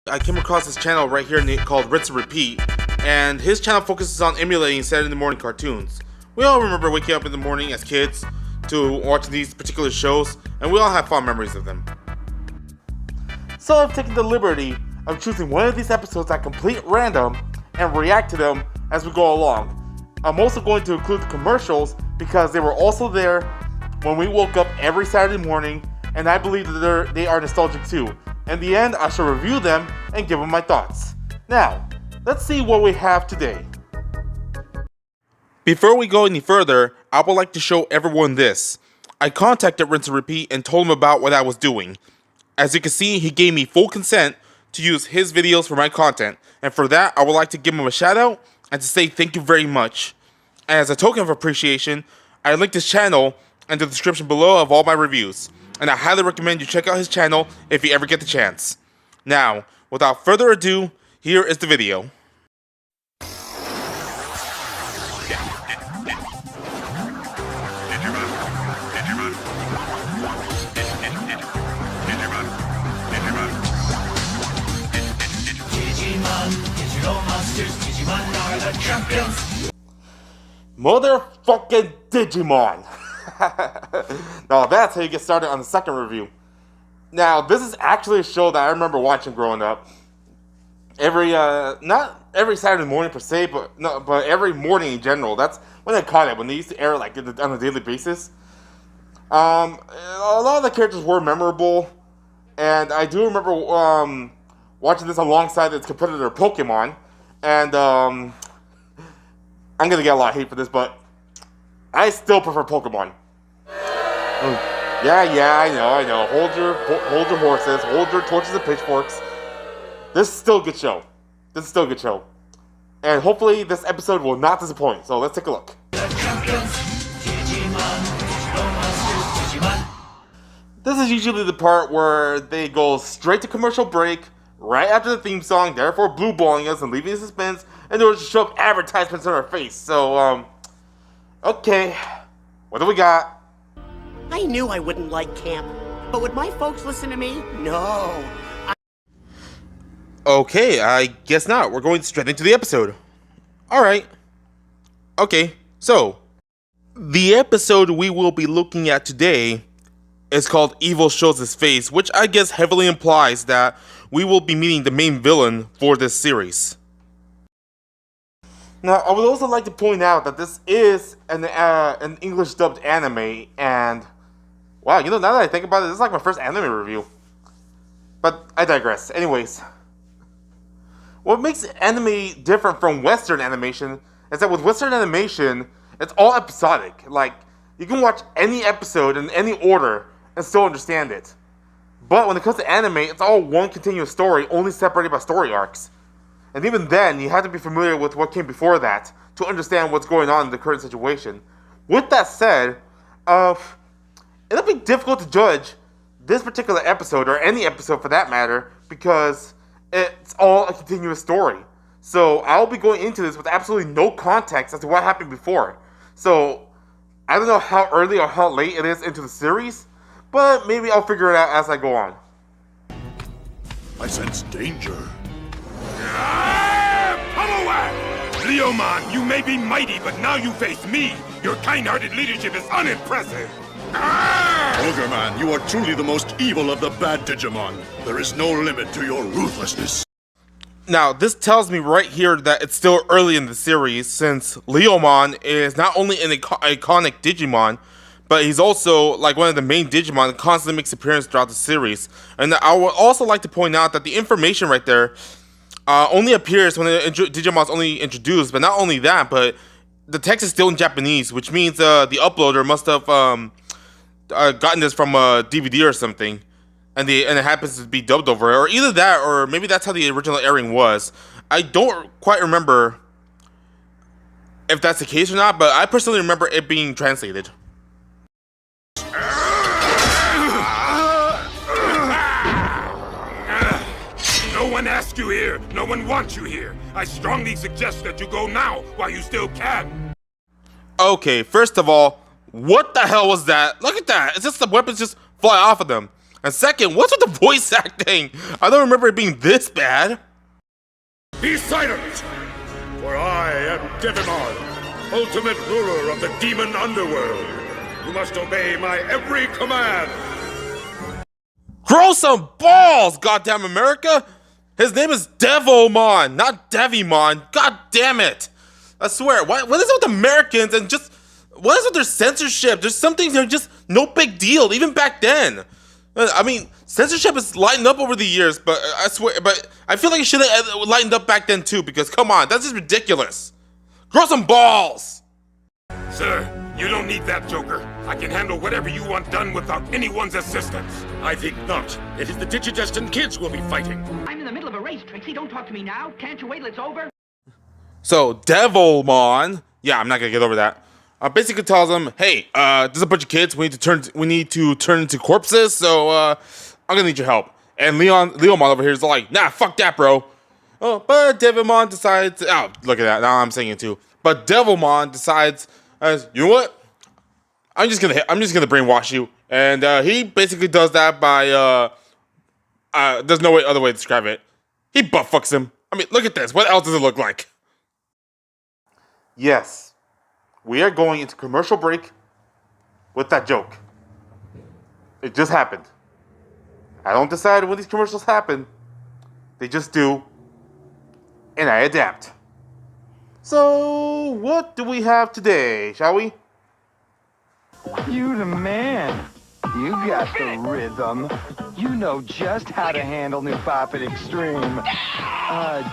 I came across this channel right here called Rinse and Repeat, and his channel focuses on emulating Saturday morning cartoons. We all remember waking up in the morning as kids to watch these particular shows, and we all have fond memories of them. So I've taken the liberty of choosing one of these episodes at complete random and react to them as we go along. I'm also going to include the commercials because they were also there when we woke up every Saturday morning, and I believe that they are nostalgic too. In the end, I shall review them and give them my thoughts. Now, let's see what we have today. Before we go any further, I would like to show everyone this. I contacted Rinse and Repeat and told him about what I was doing. As you can see, he gave me full consent to use his videos for my content, and for that, I would like to give him a shout out and to say thank you very much. As a token of appreciation, I linked his channel in the description below of all my reviews, and I highly recommend you check out his channel if you ever get the chance. Now, without further ado, here is the video. Digimon are the champions. Motherfucking Digimon. Now that's how you get started on the second review. Now this is actually a show that I remember watching growing up. Not every Saturday morning per se, but every morning in general. That's when I caught it, when they used to air like on a daily basis. A lot of the characters were memorable, and I do remember watching this alongside its competitor Pokemon. And I'm gonna get a lot of hate for this, but I still prefer Pokemon. Yeah, I know. Hold your horses, hold your torches and pitchforks. This is still a good show. And hopefully this episode will not disappoint. So let's take a look. This is usually the part where they go straight to commercial break, right after the theme song, therefore blue balling us and leaving in suspense in order to show up advertisements on our face. So, okay. What do we got? I knew I wouldn't like camp, but would my folks listen to me? No. Okay, I guess not. We're going straight into the episode. Alright. Okay, so the episode we will be looking at today is called Evil Shows His Face, which I guess heavily implies that we will be meeting the main villain for this series. Now, I would also like to point out that this is an English dubbed anime, and wow, now that I think about it, this is like my first anime review. But I digress. Anyways, what makes anime different from Western animation is that with Western animation, it's all episodic. Like, you can watch any episode in any order and still understand it. But when it comes to anime, it's all one continuous story, only separated by story arcs. And even then, you have to be familiar with what came before that to understand what's going on in the current situation. With that said, it'll be difficult to judge this particular episode, or any episode for that matter, because it's all a continuous story. So I'll be going into this with absolutely no context as to what happened before. So I don't know how early or how late it is into the series, but maybe I'll figure it out as I go on. I sense danger. Come away! Leomon, you may be mighty, but now you face me. Your kind-hearted leadership is unimpressive. Ogreman, you are truly the most evil of the bad Digimon. There is no limit to your ruthlessness. Now, this tells me right here that it's still early in the series, since Leomon is not only an iconic Digimon, but he's also like one of the main Digimon that constantly makes appearances throughout the series. And I would also like to point out that the information right there only appears when Digimon's only introduced, but not only that, but the text is still in Japanese, which means the uploader must have gotten this from a DVD or something, and it happens to be dubbed over, or either that, or maybe that's how the original airing was. I don't quite remember if that's the case or not, but I personally remember it being translated. No one asked you here. No one wants you here. I strongly suggest that you go now while you still can. Okay, first of all, what the hell was that? Look at that. It's just the weapons just fly off of them. And second, what's with the voice acting? I don't remember it being this bad. Be silent! For I am Digimon, ultimate ruler of the demon underworld. You must obey my every command. Grow some balls, goddamn America! His name is Devilmon, not Devimon. God damn it! I swear, what is it with Americans and just what is with their censorship? There's some things that are just no big deal, even back then. I mean, censorship has lightened up over the years, but I swear, but I feel like it should have lightened up back then too, because come on, that's just ridiculous. Grow some balls! Sir, you don't need that Joker. I can handle whatever you want done without anyone's assistance. I think not. It is the Digidestined kids we'll be fighting. I'm in the middle of a race, Trixie. Don't talk to me now. Can't you wait till it's over? So Devilmon, yeah, I'm not gonna get over that. Basically tells them, hey, there's a bunch of kids. We need to turn into corpses. So I'm gonna need your help. And Leomon over here is like, nah, fuck that, bro. Oh, but Devilmon decides. Oh, look at that. Now I'm saying it too. But Devilmon decides, you know what? I'm just gonna brainwash you. And he basically does that by there's no other way to describe it. He butt fucks him. I mean, look at this. What else does it look like? Yes, we are going into commercial break with that joke. It just happened. I don't decide when these commercials happen. They just do. And I adapt. So, what do we have today, shall we? You the man. You got the rhythm. You know just how to handle new Pop It Extreme.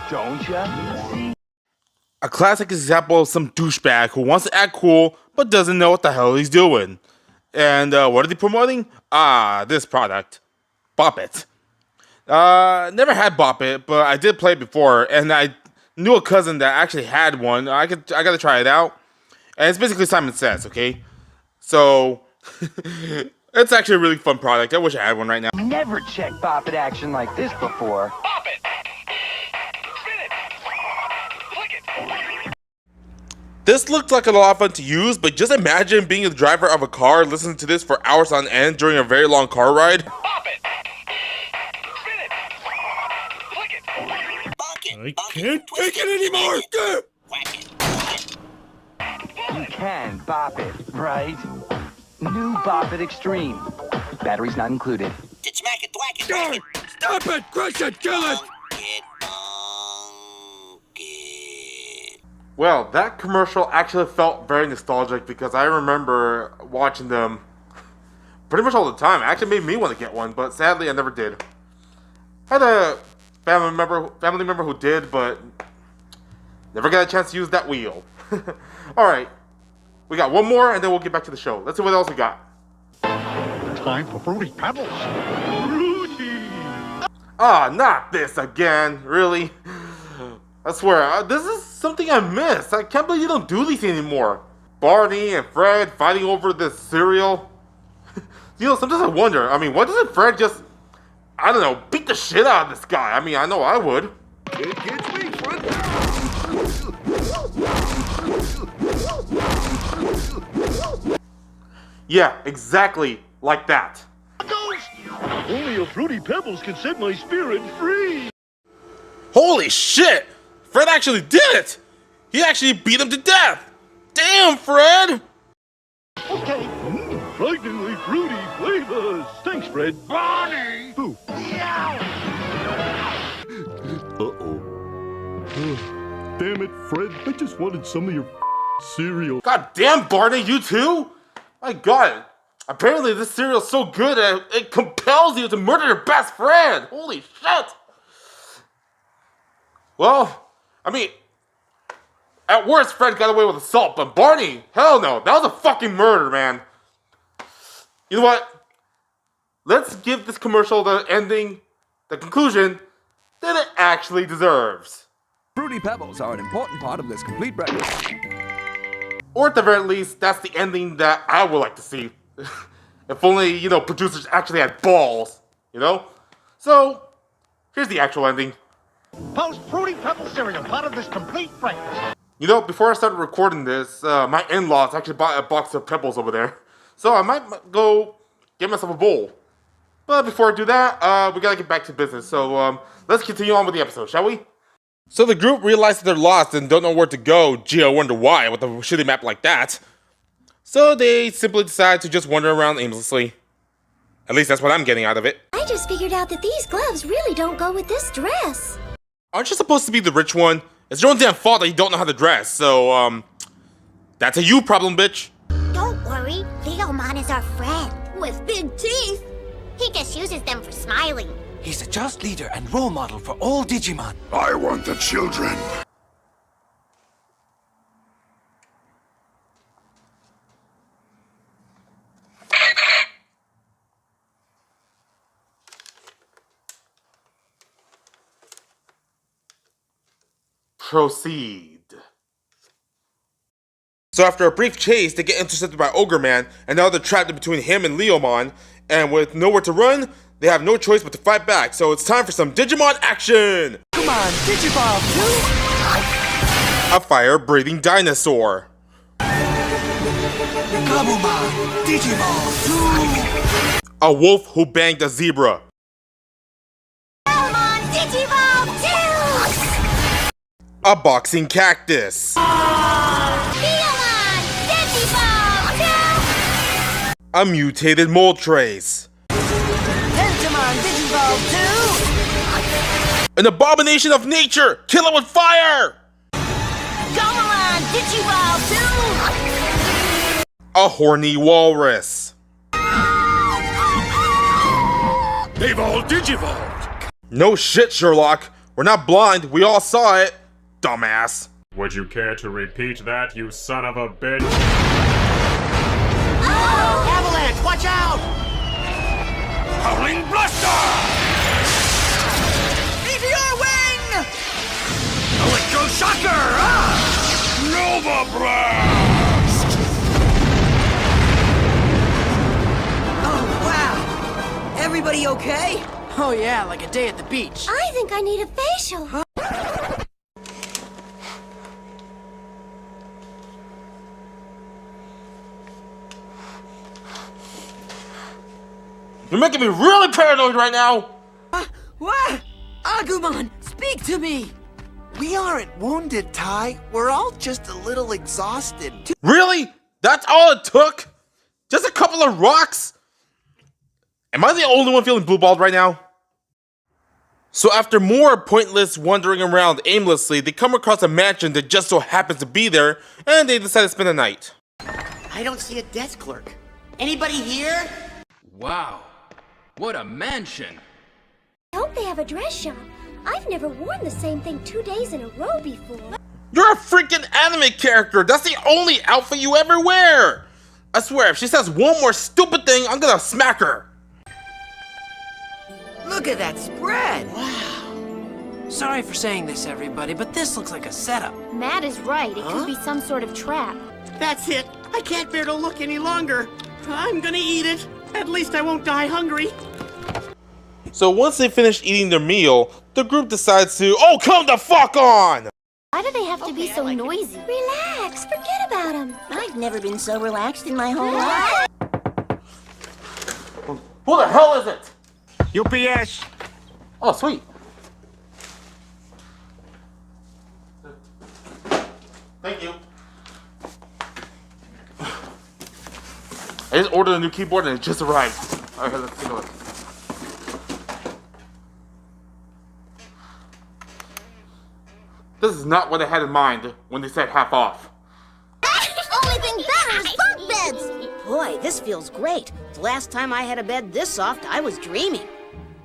Don't ya? A classic example of some douchebag who wants to act cool, but doesn't know what the hell he's doing. And what are they promoting? This product. Bop It. Never had Bop It, but I did play it before, and I knew a cousin that actually had one. I gotta try it out. And it's basically Simon Says, okay? So, it's actually a really fun product. I wish I had one right now. Never checked Pop It action like this before. Pop it! Spin it! Click it! This looked like a lot of fun to use, but just imagine being the driver of a car listening to this for hours on end during a very long car ride. Pop it! Spin it! Click it! I can't take it anymore! You can Bop It, right? New Bop It Extreme. Batteries not included. Smack it, thwack it, Stop it! Crush it! Kill it! Well, that commercial actually felt very nostalgic because I remember watching them pretty much all the time. It actually made me want to get one, but sadly I never did. I had a family member who did, but never got a chance to use that wheel. Alright, we got one more and then we'll get back to the show. Let's see what else we got. Time for Fruity Pebbles. Fruity! Not this again, really? I swear, this is something I miss. I can't believe you don't do these anymore. Barney and Fred fighting over this cereal. You know, sometimes I wonder, I mean, why doesn't Fred just, I don't know, beat the shit out of this guy? I mean, I know I would. It gets me, Fred! Yeah, exactly like that. Only a Fruity Pebbles can set my spirit free. Holy shit! Fred actually did it! He actually beat him to death! Damn, Fred! Okay. Frighteningly fruity flavors. Thanks, Fred. Barney! Ooh. Uh-oh. Damn it, Fred. I just wanted some of your cereal. God damn, Barney, you too? My god. Apparently this cereal's so good that it compels you to murder your best friend! Holy shit! Well, I mean, at worst, Fred got away with assault, but Barney, hell no, that was a fucking murder, man. You know what? Let's give this commercial the ending, the conclusion, that it actually deserves. Fruity Pebbles are an important part of this complete breakfast. Or at the very least, that's the ending that I would like to see. If only, you know, producers actually had balls, you know? So, here's the actual ending. Post Fruity Pebbles cereal, part of this complete breakfast. You know, before I started recording this, my in-laws actually bought a box of Pebbles over there. So I might go get myself a bowl. But before I do that, we gotta get back to business. So let's continue on with the episode, shall we? So the group realizes they're lost and don't know where to go. Gee, I wonder why with a shitty map like that. So they simply decide to just wander around aimlessly. At least that's what I'm getting out of it. I just figured out that these gloves really don't go with this dress. Aren't you supposed to be the rich one? It's your own damn fault that you don't know how to dress, so, that's a you problem, bitch. Don't worry, Leomon is our friend. With big teeth. He just uses them for smiling. He's a just leader and role model for all Digimon. I want the children. Proceed. So after a brief chase, they get intercepted by Ogre Man, and now they're trapped in between him and Leomon, and with nowhere to run, they have no choice but to fight back, so it's time for some Digimon action! Come on, Digivolve 2! A fire-breathing dinosaur. Gabumon, Digivolve 2! A wolf who banged a zebra. Leomon, Digivolve 2! A boxing cactus. Leomon, Digivolve 2! A mutated Moltres. Pentamon, Digivolve 2! An abomination of nature! Kill it with fire! Gomamon, Digivolve 2! A horny walrus. They've all digivolved. No shit, Sherlock. We're not blind. We all saw it. Dumbass. Would you care to repeat that, you son of a bitch? Avalanche, watch out! Howling Blaster! Meteor Wing! Electroshocker! Nova Blast! Oh, wow! Everybody okay? Oh yeah, like a day at the beach. I think I need a facial. You're making me really paranoid right now! What? Agumon, speak to me! We aren't wounded, Ty. We're all just a little exhausted. Really? That's all it took? Just a couple of rocks? Am I the only one feeling blue-balled right now? So after more pointless wandering around aimlessly, they come across a mansion that just so happens to be there, and they decide to spend the night. I don't see a desk clerk. Anybody here? Wow, what a mansion! I hope they have a dress shop. I've never worn the same thing 2 days in a row before. You're a freaking anime character! That's the only outfit you ever wear! I swear, if she says one more stupid thing, I'm gonna smack her! Look at that spread! Wow. Sorry for saying this, everybody, but this looks like a setup. Matt is right. It could be some sort of trap. That's it. I can't bear to look any longer. I'm gonna eat it. At least I won't die hungry. So once they finish eating their meal, the group decides to, oh, come the fuck on! Why do they have to be so noisy? Relax. Forget about them. I've never been so relaxed in my whole life. Who the hell is it? UPS! Oh, sweet. Thank you. I just ordered a new keyboard and it just arrived. Alright, let's take a look. This is not what I had in mind when they said half off. Only thing better is bunk beds. Boy, this feels great. The last time I had a bed this soft, I was dreaming.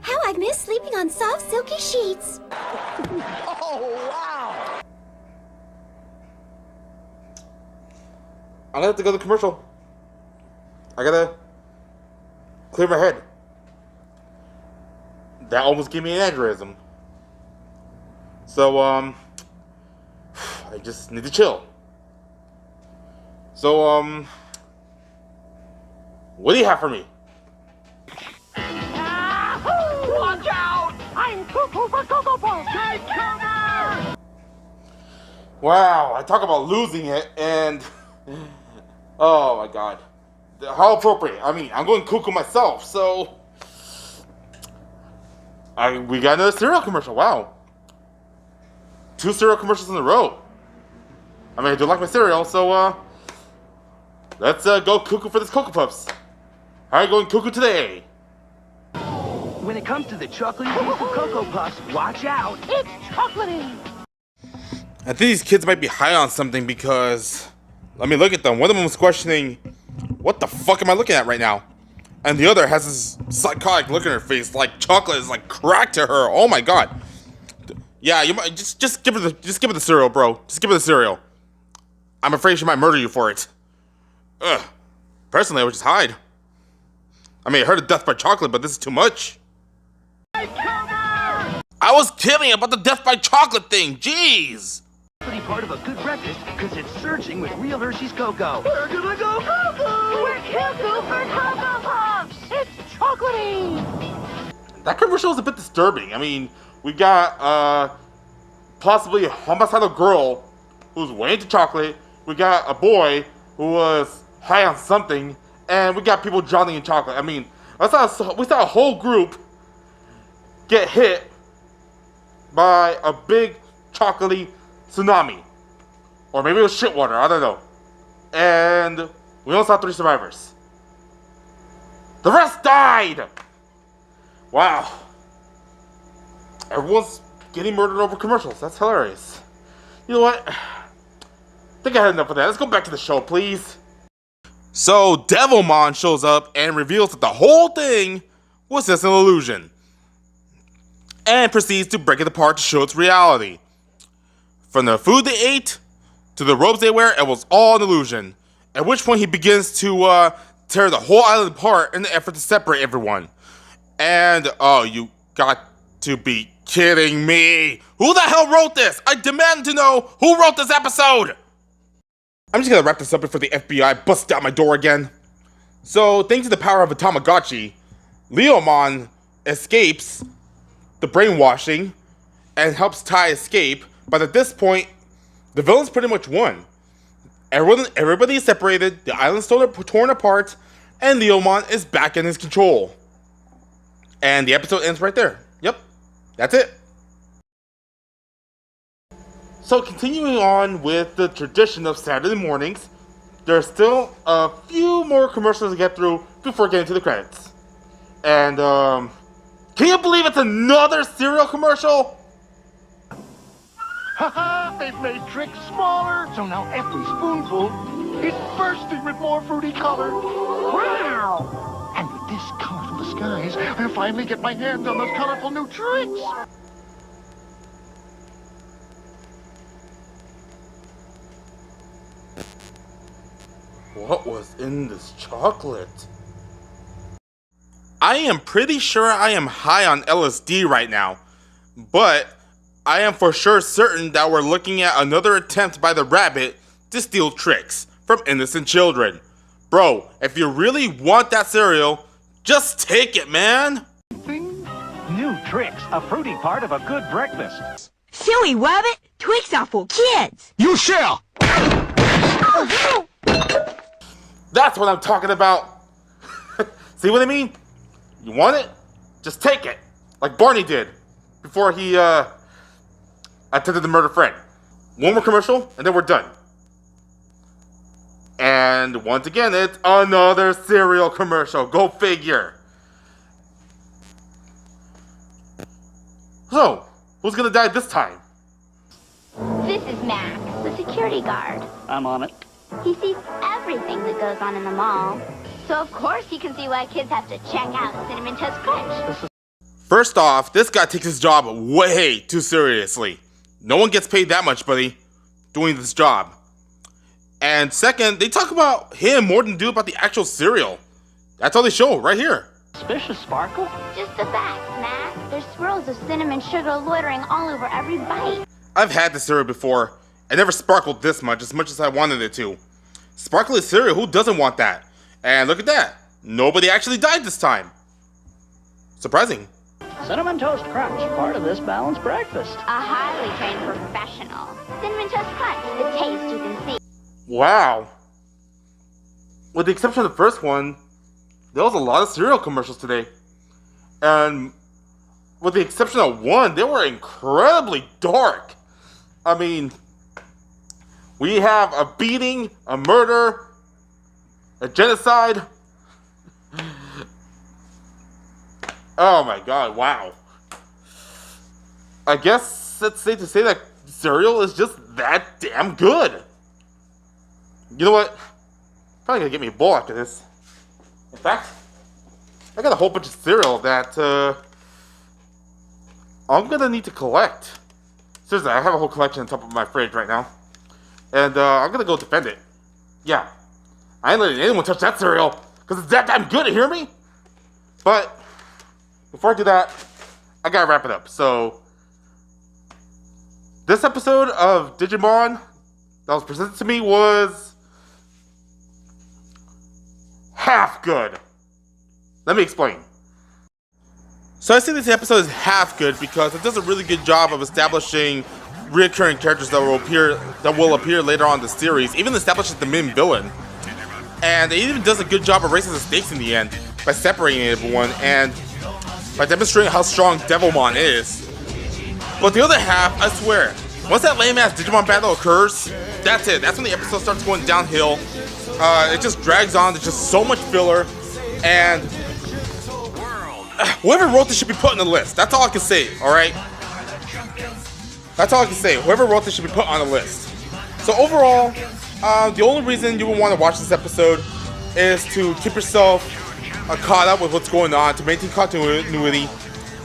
How I've missed sleeping on soft, silky sheets. Oh, wow! I'm gonna have to go to commercial. I gotta clear my head. That almost gave me an aneurysm. So, I just need to chill. So, what do you have for me? Watch out! I'm cuckoo for Cocoa Puffs! Take cover! Wow, I talk about losing it, and oh my god, how appropriate. I mean, I'm going cuckoo myself, so We got another cereal commercial. Wow. 2 cereal commercials in a row. I mean, I do like my cereal, so let's go cuckoo for this Cocoa Puffs. How are you going cuckoo today? When it comes to the chocolatey piece of Cocoa Puffs, watch out. It's chocolatey. I think these kids might be high on something because, let me look at them. One of them was questioning, what the fuck am I looking at right now? And the other has this psychotic look in her face, like chocolate is like crack to her. Oh my god. Yeah, you might just give her the cereal, bro. Just give her the cereal. I'm afraid she might murder you for it. Ugh. Personally, I would just hide. I mean, I heard of death by chocolate, but this is too much. I was kidding about the death by chocolate thing. Jeez. Part of a good breakfast because it's surging with real Hershey's Cocoa. We're gonna go cuckoo! We're cuckoo for Cocoa Puffs! It's chocolatey! That commercial was a bit disturbing. I mean, we got possibly a homicidal girl who's way into chocolate. We got a boy who was high on something, and we got people drowning in chocolate. I mean, we saw a whole group get hit by a big chocolatey tsunami. Or maybe it was shit water, I don't know. And we only saw 3 survivors. The rest died! Wow. Everyone's getting murdered over commercials. That's hilarious. You know what? I think I had enough of that. Let's go back to the show, please. So, Devilmon shows up and reveals that the whole thing was just an illusion. And proceeds to break it apart to show its reality. From the food they ate to the robes they wear, it was all an illusion. At which point he begins to tear the whole island apart in the effort to separate everyone. And, oh, you got to be kidding me. Who the hell wrote this? I demand to know who wrote this episode. I'm just gonna wrap this up before the FBI busts down my door again. So, thanks to the power of a Tamagotchi, Leomon escapes the brainwashing and helps Tai escape. But at this point, the villains pretty much won. Everybody is separated, the island's torn apart, and Leomon is back in his control. And the episode ends right there. Yep, that's it. So continuing on with the tradition of Saturday mornings, there's still a few more commercials to get through before getting to the credits. And can you believe it's another cereal commercial? Haha, they've made tricks smaller, so now every spoonful is bursting with more fruity color. Wow! And with this colorful disguise, I'll finally get my hands on those colorful new tricks. What was in this chocolate? I am pretty sure I am high on LSD right now, but I am for sure certain that we're looking at another attempt by the rabbit to steal tricks from innocent children. Bro, if you really want that cereal, just take it, man! New tricks, a fruity part of a good breakfast. Silly rabbit, tricks are for kids. You shall! That's what I'm talking about! See what I mean? You want it? Just take it! Like Barney did before he, attempted to murder Fred. One more commercial, and then we're done. And once again, it's another cereal commercial. Go figure. So, who's gonna die this time? This is Max, the security guard. I'm on it. He sees everything that goes on in the mall. So of course he can see why kids have to check out Cinnamon Toast Crunch. First off, this guy takes his job way too seriously. No one gets paid that much, buddy, doing this job. And second, they talk about him more than they do about the actual cereal. That's all they show, right here. Suspicious sparkle? Just the facts, Max. There's swirls of cinnamon sugar loitering all over every bite. I've had the cereal before. It never sparkled this much as I wanted it to. Sparkly cereal, who doesn't want that? And look at that. Nobody actually died this time. Surprising. Cinnamon Toast Crunch, part of this balanced breakfast. A highly trained professional. Cinnamon Toast Crunch, the taste you can see. Wow. With the exception of the first one, there was a lot of cereal commercials today. And with the exception of one, they were incredibly dark. I mean, we have a beating, a murder, a genocide. Oh my god, wow. I guess it's safe to say that cereal is just that damn good. You know what? Probably gonna get me a bowl after this. In fact, I got a whole bunch of cereal that I'm gonna need to collect. Seriously, I have a whole collection on top of my fridge right now. And I'm gonna go defend it. Yeah. I ain't letting anyone touch that cereal, because it's that damn good, you hear me? But, before I do that, I gotta wrap it up. So, this episode of Digimon that was presented to me was half good. Let me explain. So I say this episode is half good because it does a really good job of establishing recurring characters that will appear later on in the series, even establishes the main villain. And it even does a good job of raising the stakes in the end by separating everyone and by demonstrating how strong Devilmon is. But the other half, I swear, once that lame-ass Digimon battle occurs, that's it. That's when the episode starts going downhill. It just drags on. There's just so much filler. And whoever wrote this should be put on the list. That's all I can say, alright? That's all I can say. Whoever wrote this should be put on the list. So overall, the only reason you would want to watch this episode is to keep yourself caught up with what's going on, to maintain continuity.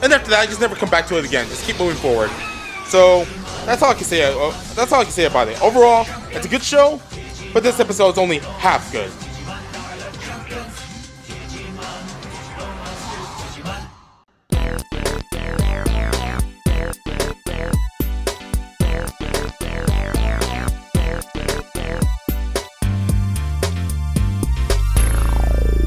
And after that, just never come back to it again. Just keep moving forward. So that's all I can say. That's all I can say about it. Overall, it's a good show, but this episode is only half good.